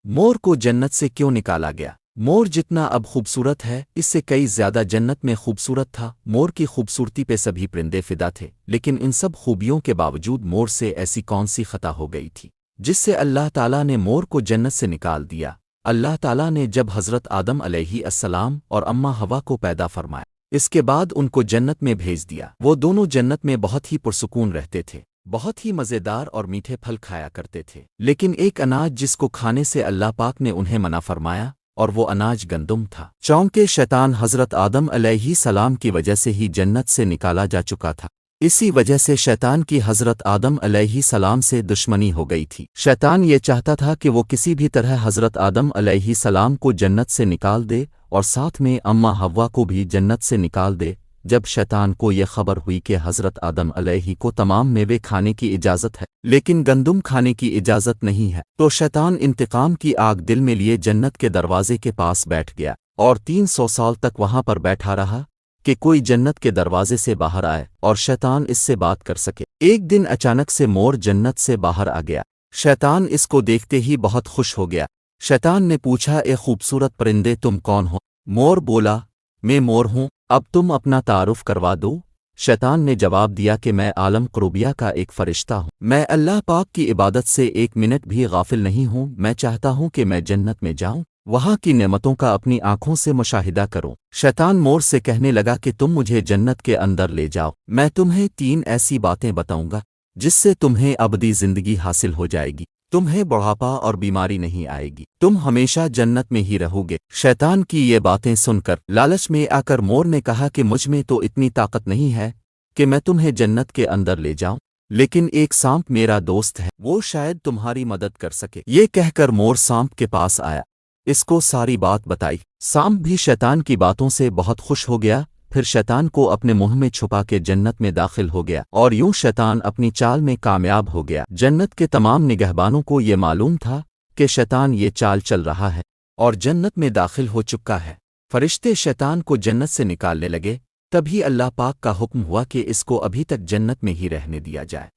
मोर को जन्नत से क्यों निकाला गया? मोर जितना अब खूबसूरत है इससे कई ज्यादा जन्नत में खूबसूरत था। मोर की खूबसूरती पे सभी परिंदे फिदा थे, लेकिन इन सब खूबियों के बावजूद मोर से ऐसी कौन सी खता हो गई थी जिससे अल्लाह ताला ने मोर को जन्नत से निकाल दिया। अल्लाह ताला ने जब हज़रत आदम अलैहिस्सलाम और अम्मा हवा को पैदा फरमाया, इसके बाद उनको जन्नत में भेज दिया। वो दोनों जन्नत में बहुत ही पुरसुकून रहते थे, बहुत ही मज़ेदार और मीठे फल खाया करते थे। लेकिन एक अनाज जिसको खाने से अल्लाह पाक ने उन्हें मना फरमाया, और वो अनाज गंदुम था। चौंके शैतान हज़रत आदम अलैहिस्सलाम की वजह से ही जन्नत से निकाला जा चुका था। इसी वजह से शैतान की हज़रत आदम अलैहिस्सलाम से दुश्मनी हो गई थी। शैतान ये चाहता था कि वो किसी भी तरह हज़रत आदम अलैहिस्सलाम को जन्नत से निकाल दे और साथ में अम्मा हव्वा को भी जन्नत से निकाल दे। जब शैतान को ये खबर हुई कि हज़रत आदम अलैहि को तमाम मेवे खाने की इजाज़त है लेकिन गंदुम खाने की इजाज़त नहीं है, तो शैतान इंतकाम की आग दिल में लिए जन्नत के दरवाजे के पास बैठ गया और 300 साल तक वहां पर बैठा रहा कि कोई जन्नत के दरवाजे से बाहर आए और शैतान इससे बात कर सके। एक दिन अचानक से मोर जन्नत से बाहर आ गया। शैतान इसको देखते ही बहुत खुश हो गया। शैतान ने पूछा, ए खूबसूरत परिंदे तुम कौन हो? मोर बोला, मैं मोर हूँ, अब तुम अपना तारुफ करवा दो। शैतान ने जवाब दिया कि मैं आलम क़ुरूबिया का एक फ़रिश्ता हूँ, मैं अल्लाह पाक की इबादत से एक मिनट भी गाफिल नहीं हूँ। मैं चाहता हूँ कि मैं जन्नत में जाऊँ, वहाँ की नेमतों का अपनी आंखों से मुशाहिदा करूँ। शैतान मोर से कहने लगा कि तुम मुझे जन्नत के अंदर ले जाओ, मैं तुम्हें 3 ऐसी बातें बताऊंगा जिससे तुम्हें अबदी ज़िंदगी हासिल हो जाएगी, तुम्हें बुढ़ापा और बीमारी नहीं आएगी, तुम हमेशा जन्नत में ही रहोगे। शैतान की ये बातें सुनकर लालच में आकर मोर ने कहा कि मुझ में तो इतनी ताकत नहीं है कि मैं तुम्हें जन्नत के अंदर ले जाऊं, लेकिन एक सांप मेरा दोस्त है, वो शायद तुम्हारी मदद कर सके। ये कहकर मोर सांप के पास आया, इसको सारी बात बताई। सांप भी शैतान की बातों से बहुत खुश हो गया। फिर शैतान को अपने मुंह में छुपा के जन्नत में दाखिल हो गया और यूं शैतान अपनी चाल में कामयाब हो गया। जन्नत के तमाम निगहबानों को ये मालूम था कि शैतान ये चाल चल रहा है और जन्नत में दाखिल हो चुका है। फरिश्ते शैतान को जन्नत से निकालने लगे, तभी अल्लाह पाक का हुक्म हुआ कि इसको अभी तक जन्नत में ही रहने दिया जाए।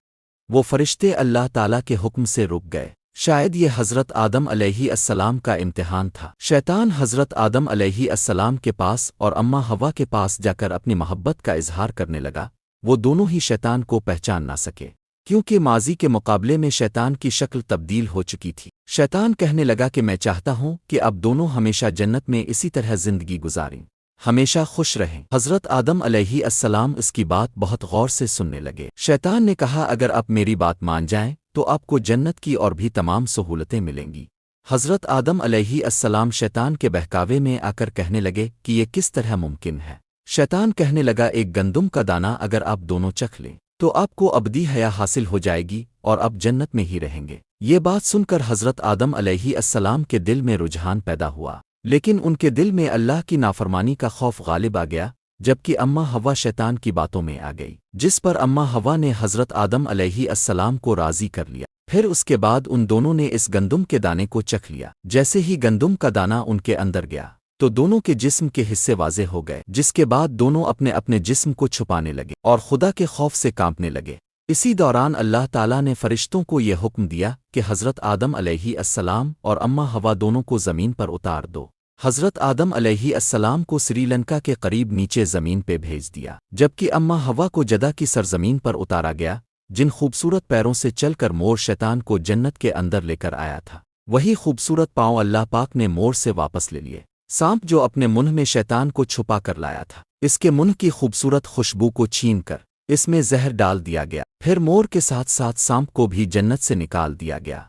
वो फरिश्ते अल्लाह ताला के हुक्म से रुक गए। शायद ये हज़रत आदम अलैहिस्सलाम का इम्तिहान था। शैतान हज़रत आदम अलैहिस्सलाम के पास और अम्मा हवा के पास जाकर अपनी मोहब्बत का इजहार करने लगा। वो दोनों ही शैतान को पहचान ना सके, क्योंकि माजी के मुकाबले में शैतान की शक्ल तब्दील हो चुकी थी। शैतान कहने लगा कि मैं चाहता हूँ कि अब दोनों हमेशा जन्नत में इसी तरह जिंदगी गुजारें, हमेशा खुश रहें। हज़रत आदम अलैहिस्सलाम इसकी बात बहुत गौर से सुनने लगे। शैतान ने कहा, अगर आप मेरी बात मान जाएं तो आपको जन्नत की और भी तमाम सहूलतें मिलेंगी। हज़रत आदम अलैहिस्सलाम शैतान के बहकावे में आकर कहने लगे कि ये किस तरह मुमकिन है। शैतान कहने लगा, एक गंदुम का दाना अगर आप दोनों चख लें तो आपको अबदी हया हासिल हो जाएगी और आप जन्नत में ही रहेंगे। ये बात सुनकर हज़रत आदम अलैहिस्सलाम के दिल में रुझान पैदा हुआ, लेकिन उनके दिल में अल्लाह की नाफरमानी का खौफ गालिब आ गया। जबकि अम्मा हवा शैतान की बातों में आ गई, जिस पर अम्मा हवा ने हज़रत आदम अलैहिस्सलाम को राज़ी कर लिया। फिर उसके बाद उन दोनों ने इस गंदुम के दाने को चख लिया। जैसे ही गंदुम का दाना उनके अंदर गया तो दोनों के जिस्म के हिस्से वाज़े हो गए, जिसके बाद दोनों अपने अपने जिस्म को छुपाने लगे और खुदा के खौफ से कांपने लगे। इसी दौरान अल्लाह ताला ने फरिश्तों को यह हुक्म दिया कि हज़रत आदम अलैहिस्सलाम और अम्मा हवा दोनों को ज़मीन पर उतार दो। हज़रत आदम अलैहिस्सलाम को श्रीलंका के करीब नीचे ज़मीन पे भेज दिया, जबकि अम्मा हवा को जदा की सरजमीन पर उतारा गया। जिन खूबसूरत पैरों से चलकर मोर शैतान को जन्नत के अंदर लेकर आया था, वही खूबसूरत पांव अल्लाह पाक ने मोर से वापस ले लिए। सांप जो अपने मुंह में शैतान को छुपा कर लाया था, इसके मुंह की खूबसूरत खुशबू को छीन कर इसमें जहर डाल दिया गया। फिर मोर के साथ साथ सांप को भी जन्नत से निकाल दिया गया।